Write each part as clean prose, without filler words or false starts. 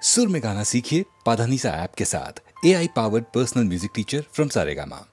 सुर में गाना सीखिए पाधानीसा ऐप के साथ। AI powered personal music teacher from Saregama.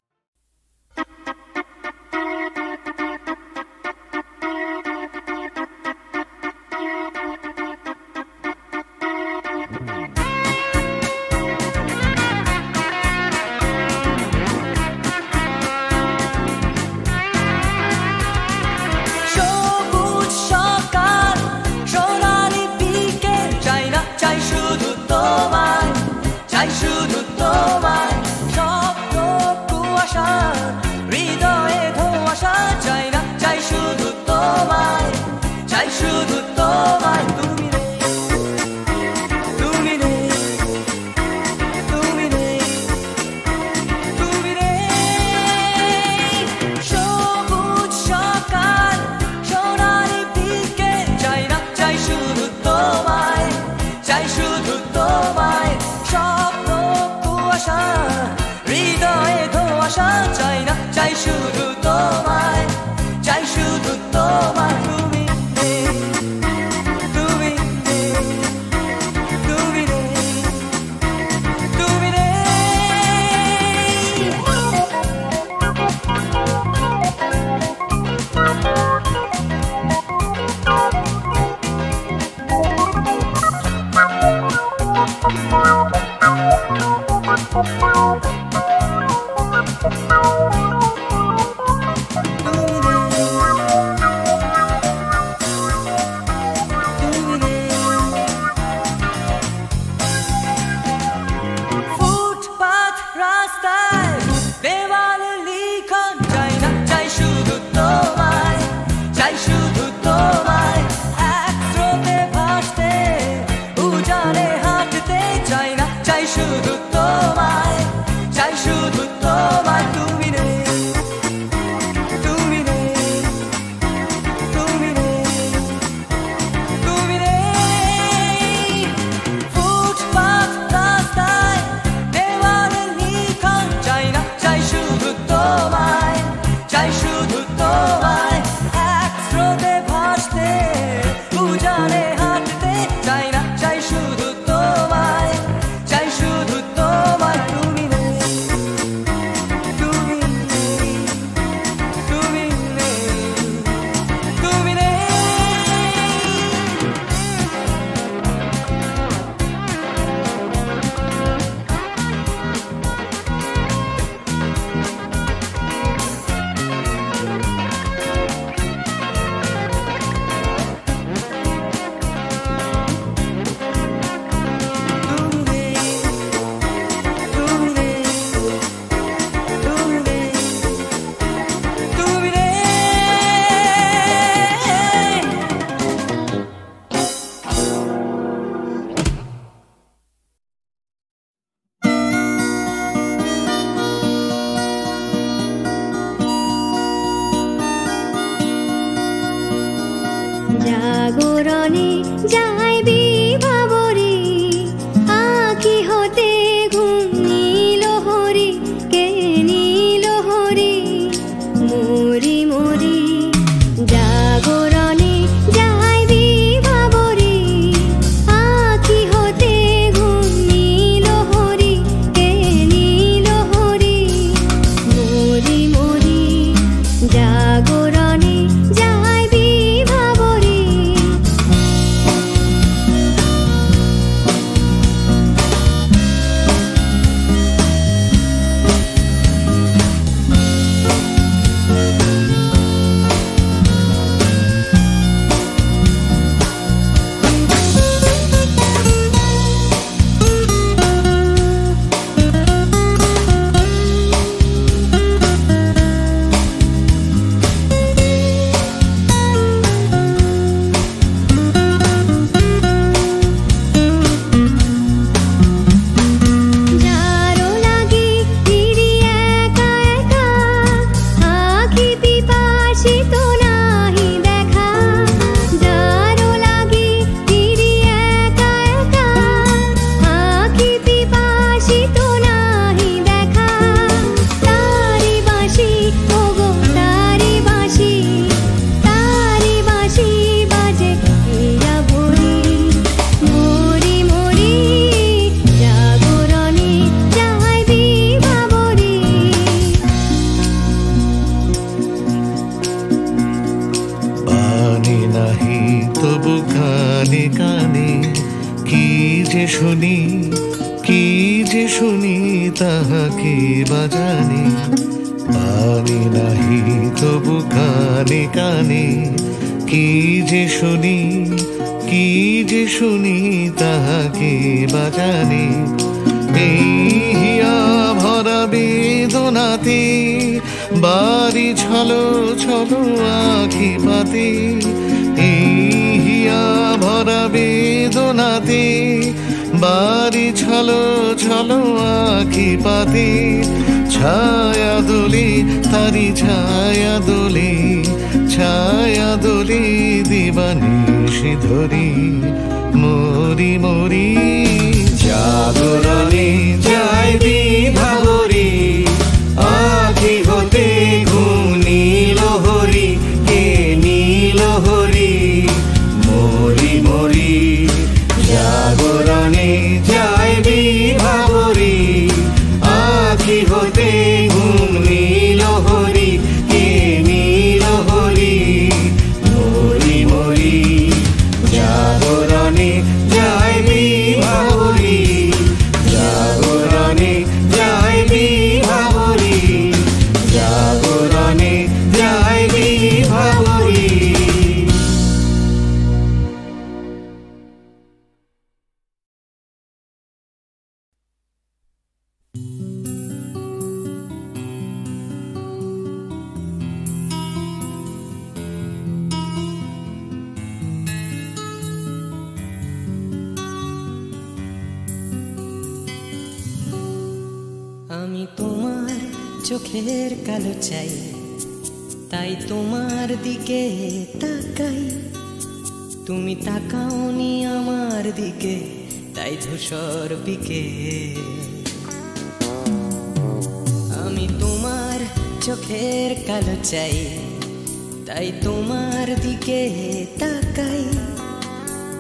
জাগরণে যাইবি ভাবরে আঁখি হতে ঘুম নীল হরি কে নীল হরি মরি মরি জাগরণে যাইবি ভাবরে আঁখি হতে ঘুম নীল হরি কে নীল হরি মরি মরি জাগরণে যাইবি ভাবরে যে শুনি কি যে শুনি তাহাকে বাজানে পানি নাহি তবু কানে কানে কি যে শুনি কি যে শুনি তাহাকে বাজানে এই হিয়া ভরা বেদনাতে বাড়ি ছলো ছলো আখি পাতে এই হিয়া ভরা বেদনাতে বাড়ি ছলো ছলো আখি পাতে ছায়া দোলে তারি ছায়া দোলে দিবানিশি ধরি মরি মরি জাগরণে যায় বিভাবরী আখি হতে ঘুম নীল হরি কে নীল হরি মরি মরি জাগরণে যায় বিভাবরী আখি হতে ঘুম নীল হরি কে নীল হরি মরি মরি জাগরণে যায় বিভাবরী জাগরণে যায় বিভাবরী জাগরণে যায় বিভাবরী। আমি তোমার চোখের কালো চাই, তাই তোমার দিকে তাকাই। তুমি তাকাওনি আমার দিকে, তাই ধূসর বিকেল। আমি তোমার চোখের কালো চাই, তাই তোমার দিকে তাকাই।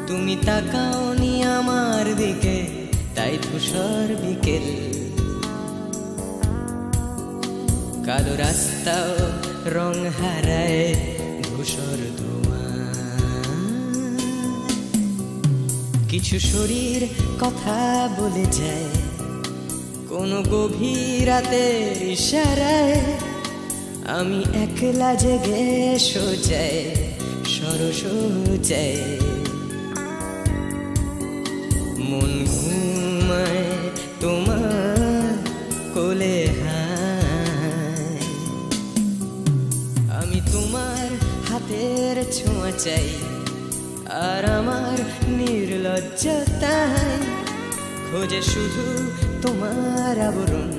তুমি তাকাওনি আমার দিকে, তাই ধূসর বিকেল। কালো রাস্তাও রং হারায় ধূসর ধোঁয়া। কিছু শরীর কথা বলে যায় কোনো গভীর রাতের ইশারায়। আমি একলা জেগে সোজায় সরস যায়, মন ঘুমায় তোমার কোলে হায়। আমি তোমার হাতের ছোঁয়া চাই, আর আমার নির্লজ্জতায় খোঁজে শুধু তোমার আবরণ।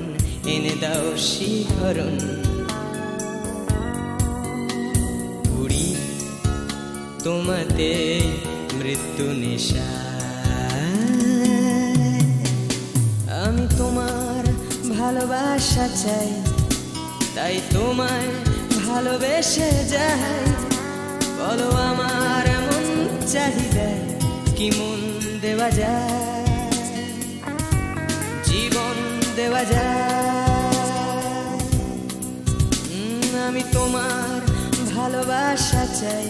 এনে দাও শিহরণ, ঘুরি তোমাতে মৃত্যু নেশা। আমি তোমার ভালোবাসা চাই, তাই তোমায় ভালোবেসে যাই। বলো আমার এমন চাহিদা কি মন দেওয়া যায়, জীবন দেওয়া যায়। আমি তোমার ভালোবাসা চাই,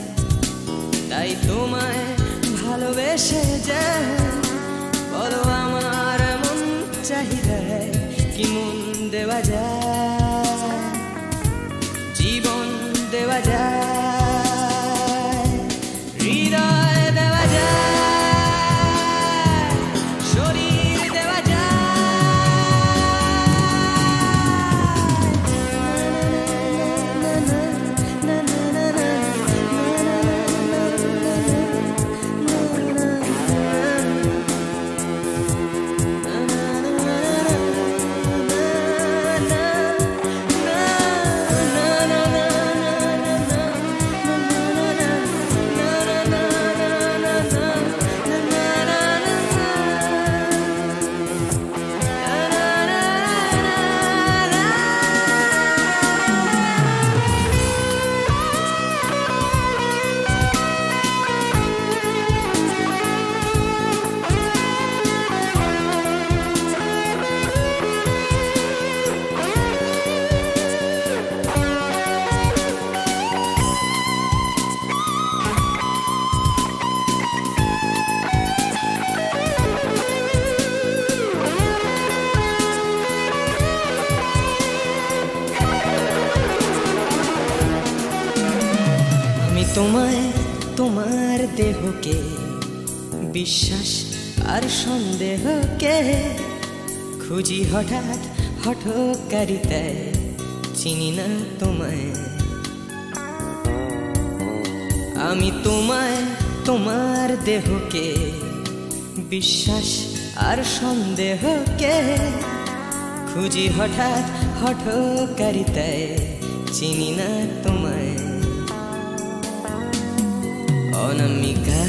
তাই তোমায় ভালোবেসে যাই। বলো আমার এমন চাহিদা কি মন দেওয়া যায়, জীবন দেওয়া যায়, হৃদয় দেওয়া যায়, শরীর দেওয়া যায়। তোমায় তোমার দেহকে বিশ্বাস আর সন্দেহকে খুঁজি হঠাৎ হঠকারিতায় চিনি না তোমায় আমি তোমায় তোমার দেহকে বিশ্বাস আর সন্দেহকে খুঁজি হঠাৎ হঠকারিতায় চিনি না তোমায় অনামিকা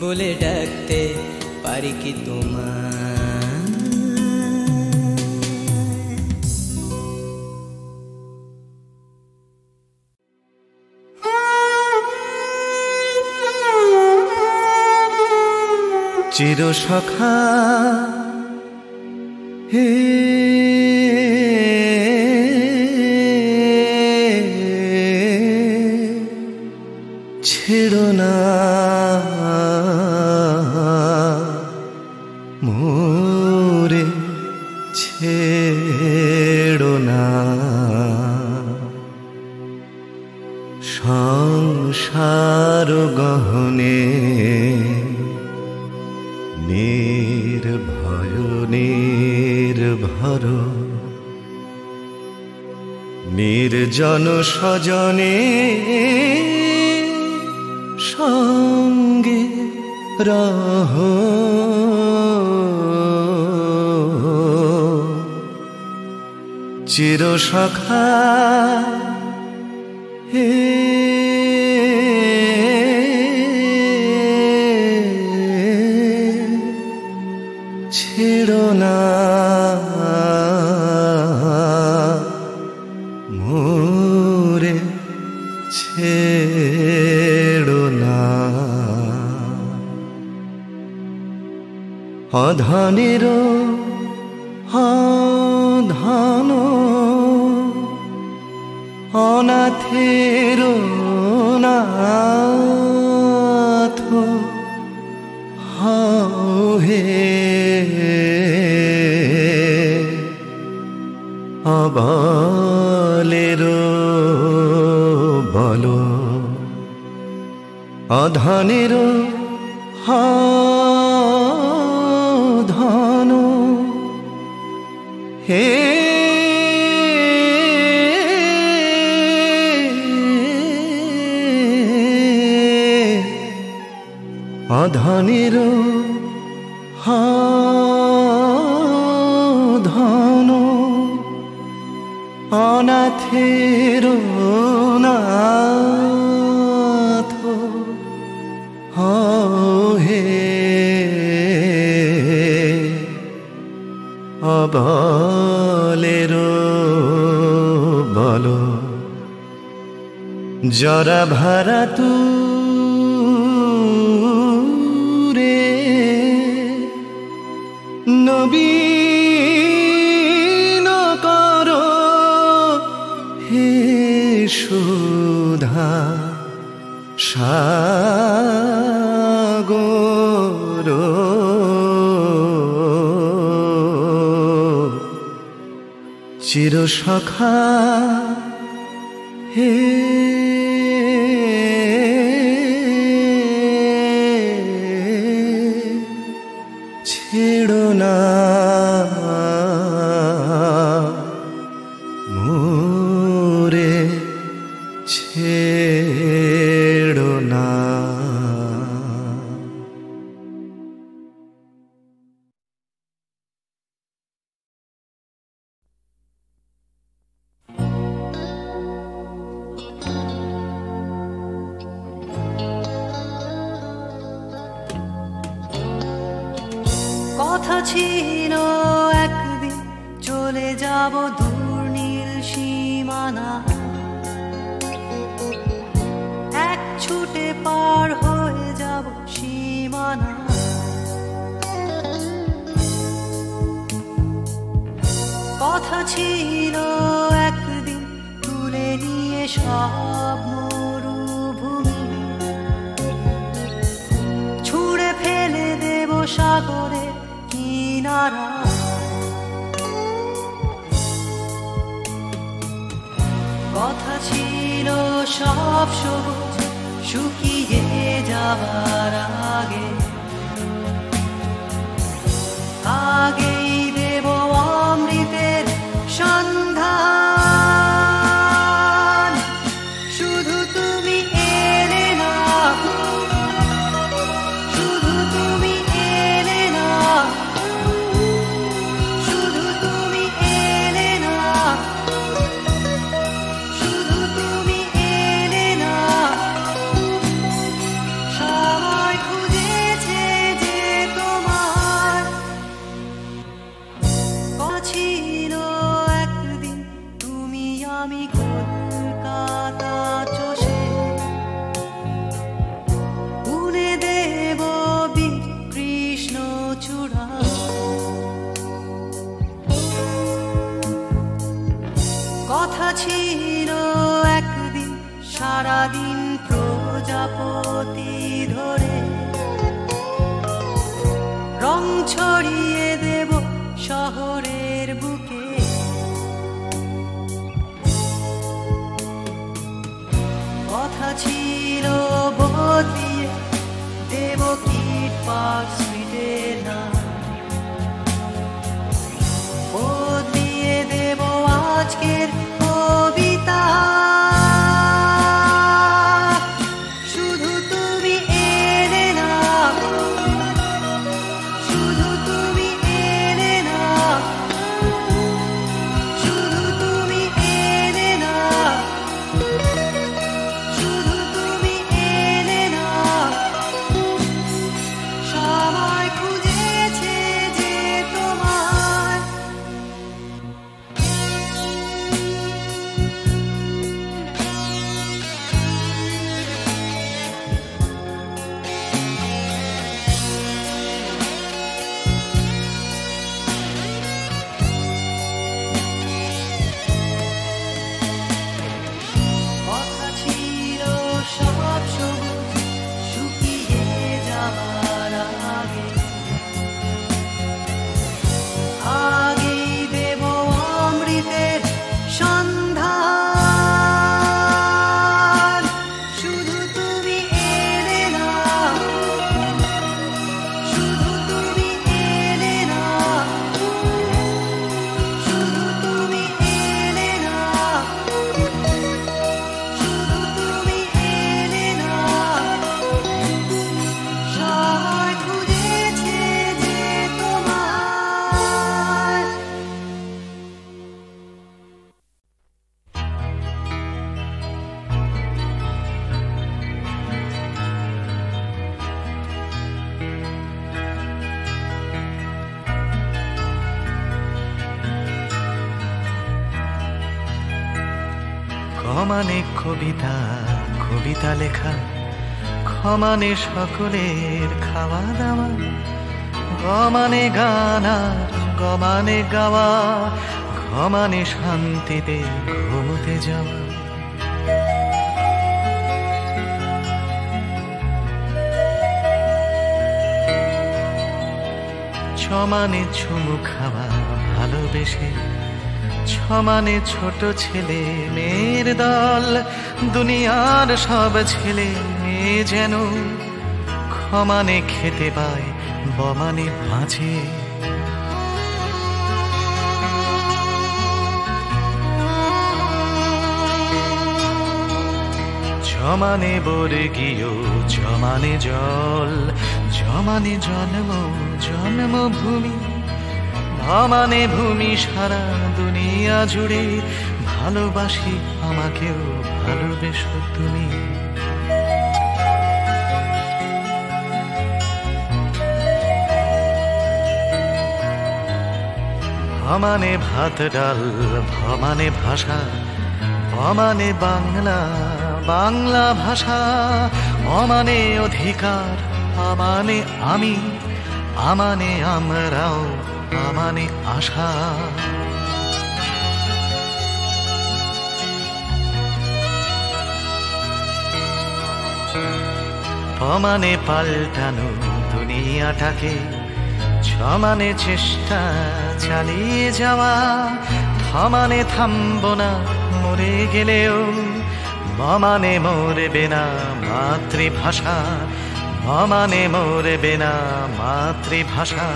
বলে ডাকতে পারি কি তোমায় চির সখা হে ছেড়ো না মোরে ছেড়ো না সংসার গহনে নির্ভয় নির্ভর নির্জন স্বজনে সঙ্গে রহ চির সখা হে ছেড়ো না মোরে ছেড়ো না অধনের ধন অনাথের নাথ হে অবলের বল অধনের ধন হে অধনের ধন অনাথের নাথ হে অবলের বল জরা ভারা তু নবীন কর হে সুধা সাগর চির সখা হে ছেড়ো না মোরে ছেড়ো না কথা ছিল একদিন চলে যাব দূর নীল সীমানা এক ছুটে পার হয়ে যাব সীমানা কথা ছিল একদিন তুলে নিয়ে সব মরুভূমি ছুঁড়ে ফেলে দেব সাগরে কিনারা কথা ছিল সব সবুজ শুকিয়ে যাবার আগে আগেই দেব অমৃতের সন্ধান। শুধু তুমি এলে না, শুধু তুমি এলে না, শুধু তুমি এলে না, শুধু তুমি এলে না। সবাই খুঁজেছে যে তোমার ছিল একদিন তুমি আমি কলকাতা চষে বুনে দেব বীর কৃষ্ণ চূড়া। কথা ছিল একদিন সারাদিন প্রজাপতি ধরে রং ছড়িয়ে দেব শহরের বুকে। কথা ছিল বদলিয়ে দেব কিড পার্ক স্ট্রিটের নাম, বদলিয়ে দেব আজকের কবিতা। শুধু তুমি এলে না, শুধু তুমি এলে না, শুধু তুমি এলে না, শুধু তুমি এলে না। সবাই খুঁজেছে যে তোমার কথা ছিল সব সবুজ শুকিয়ে যাবার আগে আগেই দেব অমৃতের সন্ধান। শুধু তুমি এলে না, শুধু তুমি এলে না, শুধু তুমি এলে না, শুধু তুমি এলে না। সবাই খুঁজেছে যে তোমার কমানে কবিতা, কবিতা লেখা, ক্ষমানে সকলের খাওয়া দাওয়া, গমানে গান আর গমানে গাওয়া, ঘমানে শান্তিতে ঘুমোতে যাওয়া। ছমানে চুমু খাওয়া ভালোবেসে, ছমানে ছোট ছেলে মেয়ের দল, দুনিয়ার সব ছেলে মেয়ে যেন ক্ষমানে খেতে পায় বমানে বাঁচে। জমানে বর্গীয় জমানে জল, জমানে জন্ম জন্মভূমি, ভমানে ভূমি সারা দুনিয়া জুড়ে, ভালোবাসি আমাকেও ভালোবেসো তুমি। ভমানে ভাত ডাল, ভমানে ভাষা, ভমানে বাংলা বাংলা ভাষা, অমানে অধিকার, আমানে আমি, আমানে আমরাও, আমানে আশা। ভমানে পাল্টানো দুনিয়াটাকে, ছমানে চেষ্টা চালিয়ে যাওয়া, থমানে থামবো না মরে গেলেও, মানে মরবে না মাতৃভাষা, মানে মরবে না মাতৃভাষা,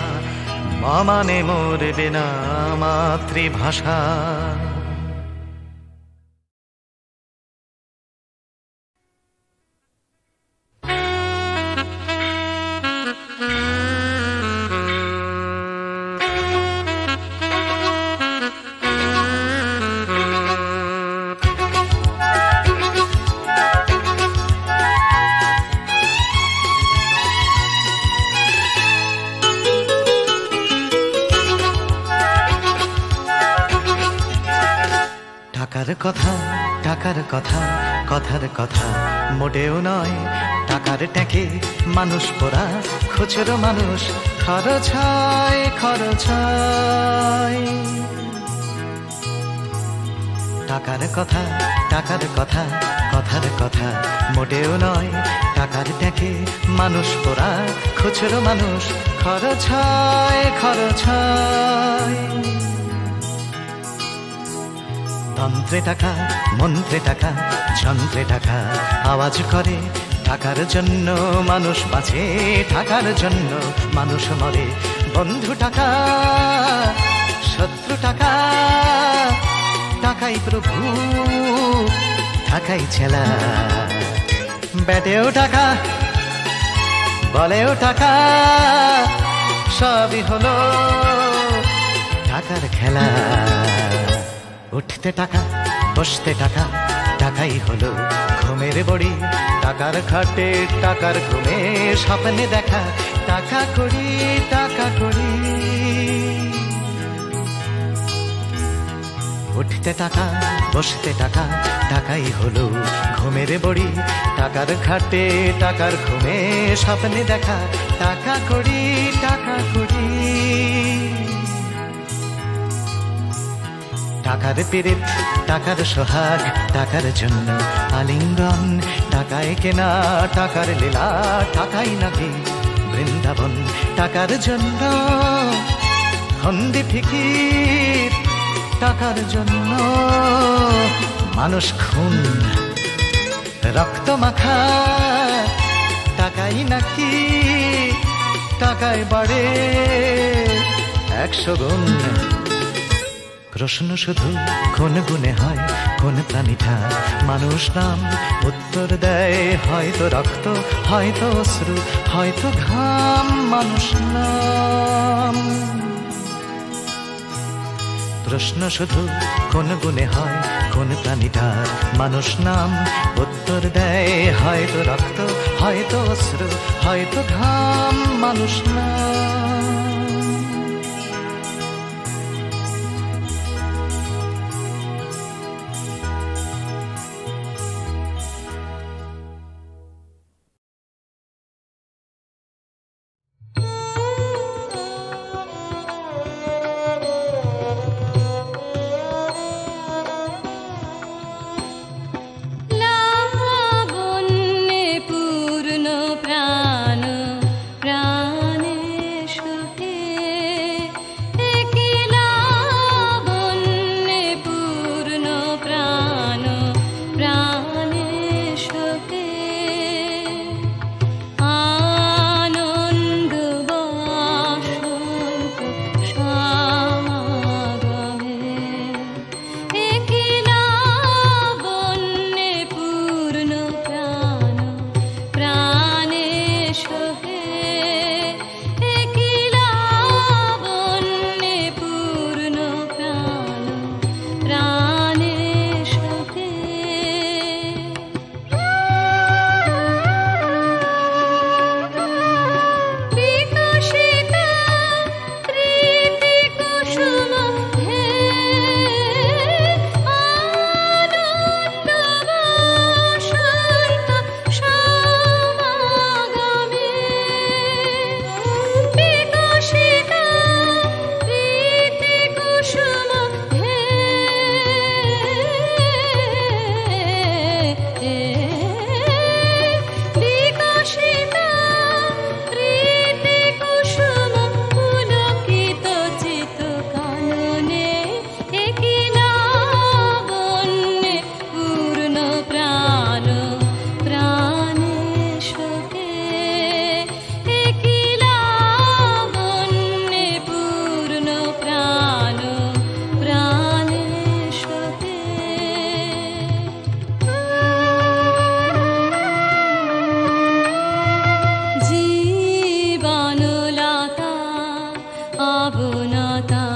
মানে মরবে না মাতৃভাষা। টাকার কথা, টাকার কথা, কথার কথা মোটেও নয়। টাকার ট্যাঁকে মানুষ পোড়া, খুচরো মানুষ খরচ হয়, খরচ হয়। টাকার কথা, টাকার কথা, কথার কথা মোটেও নয়। টাকার ট্যাঁকে মানুষ পোড়া, খুচরো মানুষ খরচ হয়, খরচ হয়। তন্ত্রে টাকা, মন্ত্রে টাকা, যন্ত্রে টাকা আওয়াজ করে। টাকার জন্য মানুষ বাঁচে, টাকার জন্য মানুষ মরে। বন্ধু টাকা, শত্রু টাকা, টাকাই প্রভু, টাকাই ছেলা। ব্যাটেও টাকা, বলেও টাকা, সবই হলো টাকার খেলা। উঠতে টাকা, বসতে টাকা, টাকাই হলো ঘুমের বড়ি। টাকার খাটে, টাকার ঘুমে স্বপ্নে দেখা। টাকা করি, টাকা করি। উঠতে টাকা, বসতে টাকা, টাকাই হলো ঘুমের বড়ি। টাকার খাটে, টাকার ঘুমে স্বপ্নে দেখা। টাকা করি, টাকা করি। টাকার পীড়িত, টাকার সোহাগ, টাকার জন্য আলিঙ্গন। টাকায় কেনা, টাকার লীলা, টাকাই নাকি বৃন্দাবন। টাকার জন্য হন্দি ফিকির, টাকার জন্য মানুষ খুন, রক্ত মাখা। টাকাই নাকি, টাকায় বাড়ে 100 গুণ। প্রশ্ন শুধু কোন গুণে হয়, কোন প্রাণীটা মানুষ নাম? উত্তর দেয় হয়তো রক্ত, হয়তো অশ্রু, হয়তো ঘাম। মানুষ নাম। প্রশ্ন শুধু কোন গুণে হয়, কোন প্রাণীটার মানুষ নাম? উত্তর দেয় হয়তো রক্ত, হয়তো অশ্রু, হয়তো ঘাম। মানুষ নাম। লাবণ্যে পূর্ণ প্রাণ প্রাণেষু আবনতা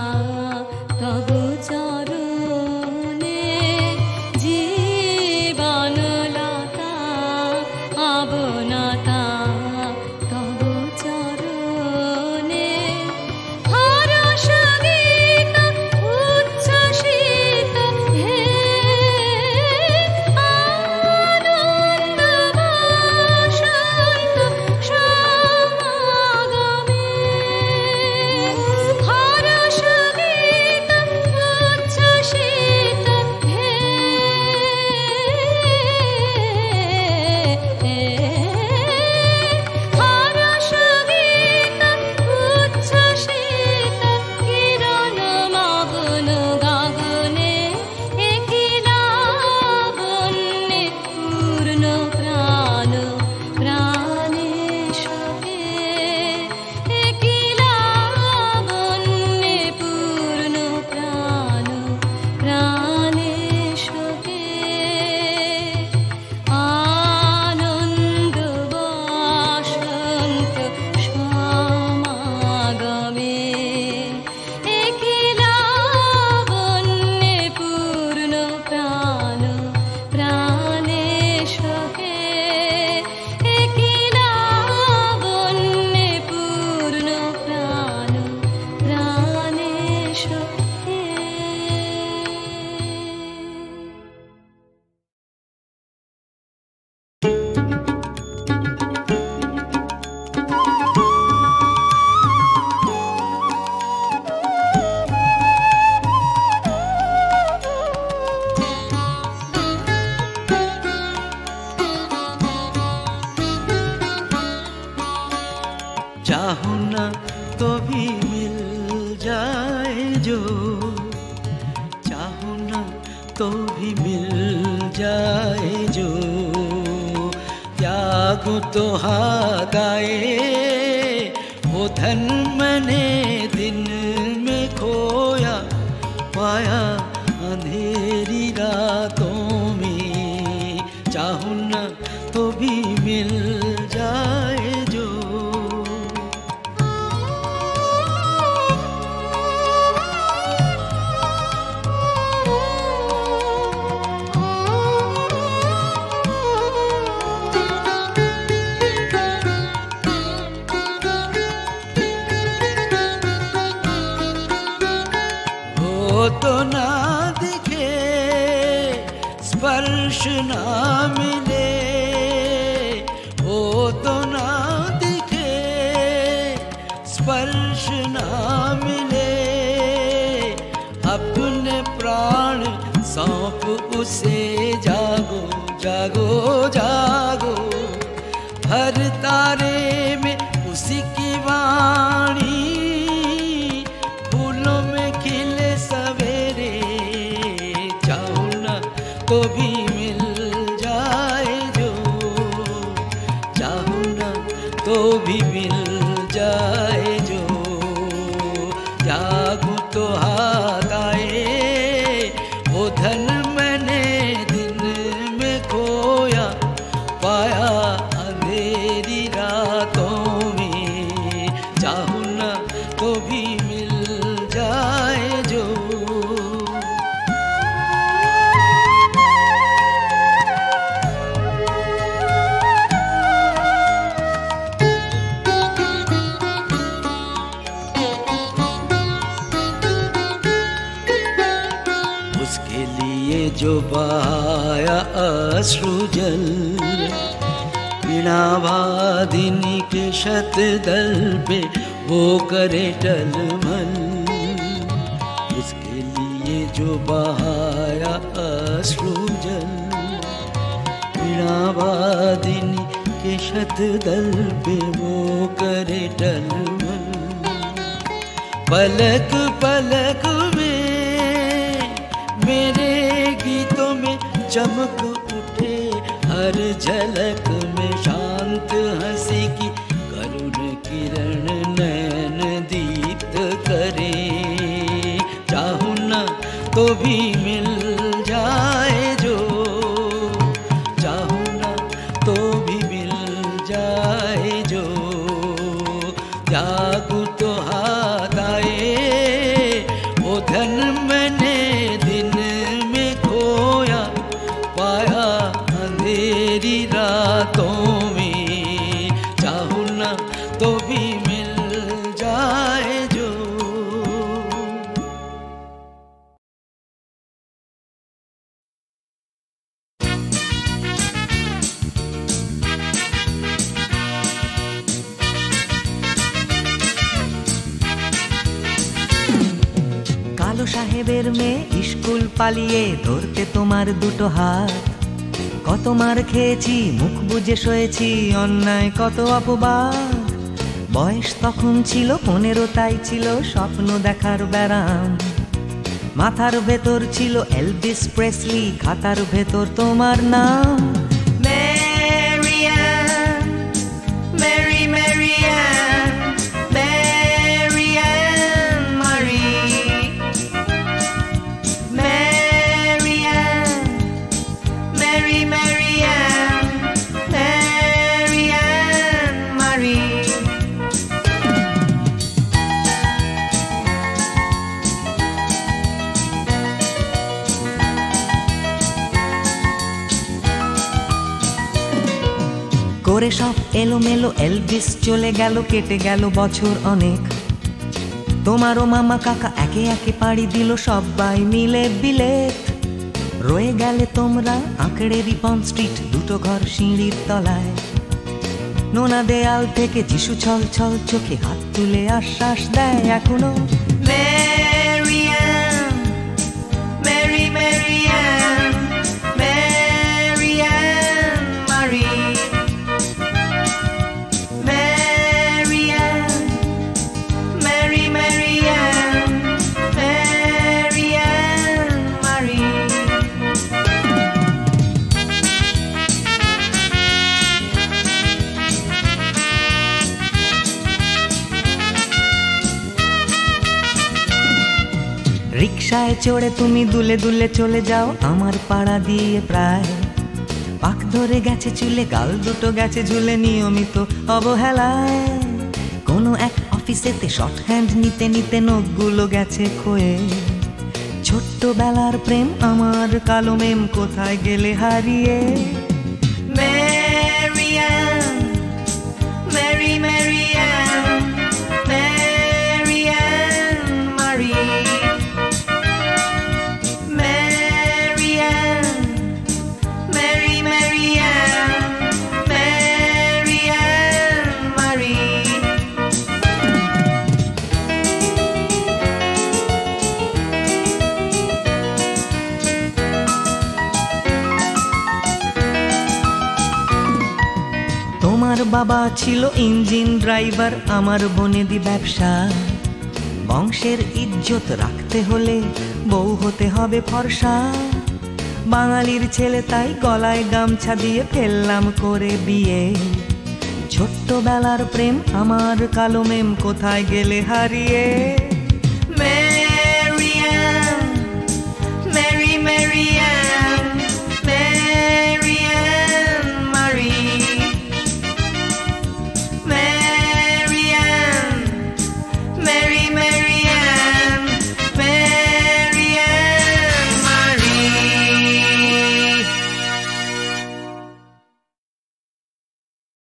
তব চরণে জীবনলতা আবনতা তব চরণে হরষ গীত উচ্ছ্বসিত হে আনন্দ বসন্ত সমাগমে হরষ গীত উচ্ছ্বসিত হে হরষ গীত উচ্ছ্বসিত কিরণ মগ্ন গগনে একিলা বন্যে পূর্ণ প্রাণ প্রাণে সহে একিলা বন্যে পূর্ণ প্রাণ প্রাণে সহে আনন্দ বসন্ত সমাগমে একিলা বন্যে পূর্ণ প্রাণ প্রাণে সহে একিলা বন্যে পূর্ণ প্রাণ প্রাণে সহে चाहूं ना तो भी मिल जाए जो चाहूं ना तो भी मिल जाए जो त्यागूं तो हाथ आए वो धन मैंने दिन में खोया पाया अंधेरी रातों में चाहूं ना तो भी मिल जाए जो वो तो ना दिखे स्पर्श ना मिले वो तो ना दिखे स्पर्श ना मिले अपने प्राण सौंप उसे जागो जागो जागो हर तारे में उसी की वाणी फूलों में खिले सवेरे चाहूं ना तो भी मिल जाए जो चाहूं ना तो भी मिल जाए जो त्यागूं तो हाथ आए वो धन मैंने दिन में खोया पाया अंधेरी रातों में चाहूं ना तो भी मिल जाए जो उसके लिए जो बहाया अश्रु जल वीणावादिनी के शतदल पे वो करे टलमल उसके लिए जो बहाया अश्रु जल वीणावादिनी के शतदल पे वो करे टलमल पलक पलक में मेरे गीतों में चमक उठे हर झलक में शांत हंसी की करुण किरण नैन दीप्त करे चाहूं ना तो भी मिल जाए जो चाहूं ना तो भी मिल जाए जो त्यागूं तो हाथ সাহেবের মেয়ে স্কুল পালিয়ে ধরতে তোমার দুটো হাত। কত মার খেয়েছি, মুখ বুজে সয়েছি, অন্যায় কত অপবাদ। বয়স তখন ছিল 15, তাই ছিল স্বপ্ন দেখার ব্যারাম। মাথার ভেতর ছিল এলভিস প্রেসলি, খাতার ভেতর তোমার নাম। ম্যারিয়ান, মেরি ম্যারিয়ান, ম্যারিয়ান মারি। ম্যারিয়ান, মেরি ম্যারিয়ান, ম্যারিয়ান মারি। করে সব এলোমেলো এলভিস চলে গেল, কেটে গেল বছর অনেক। তোমারও মামা কাকা একে একে পাড়ি দিল, সবাই মিলে বিলেত। রয়ে গেলে তোমরা আঁকড়ে রিপন স্ট্রিট, দুটো ঘর সিঁড়ির তলায়। নোনা দেয়াল থেকে যিশু ছল ছল চোখে হাত তুলে আশ্বাস দেয় এখনো। ম্যারিয়ান, মেরি ম্যারিয়ান, ম্যারিয়ান মারি। রিকশায় চড়ে তুমি দুলে দুলে চলে যাও আমার পাড়া দিয়ে প্রায়। পাক ধরে গেছে চুলে, গাল দুটো গেছে ঝুলে, নিয়মিত অবহেলায়। কোনো এক অফিসেতে শর্ট হ্যান্ড নিতে নিতে নখগুলো গেছে ক্ষয়ে। ছোট্টবেলার প্রেম আমার কালো মেম, কোথায় গেলে হারিয়ে। ম্যারিয়ান, মেরি ম্যারিয়ান, ম্যারিয়ান মারি। তোমার বাবা ছিল ইঞ্জিন ড্রাইভার, আমার বনেদি ব্যবসা। বংশের ইজ্জত রাখতে হলে বউ হতে হবে ফর্সা। বাঙালির ছেলে তাই গলায় গামছা দিয়ে ফেললাম করে বিয়ে। ছোট্টবেলার প্রেম আমার কালো মেম, কোথায় গেলে হারিয়ে।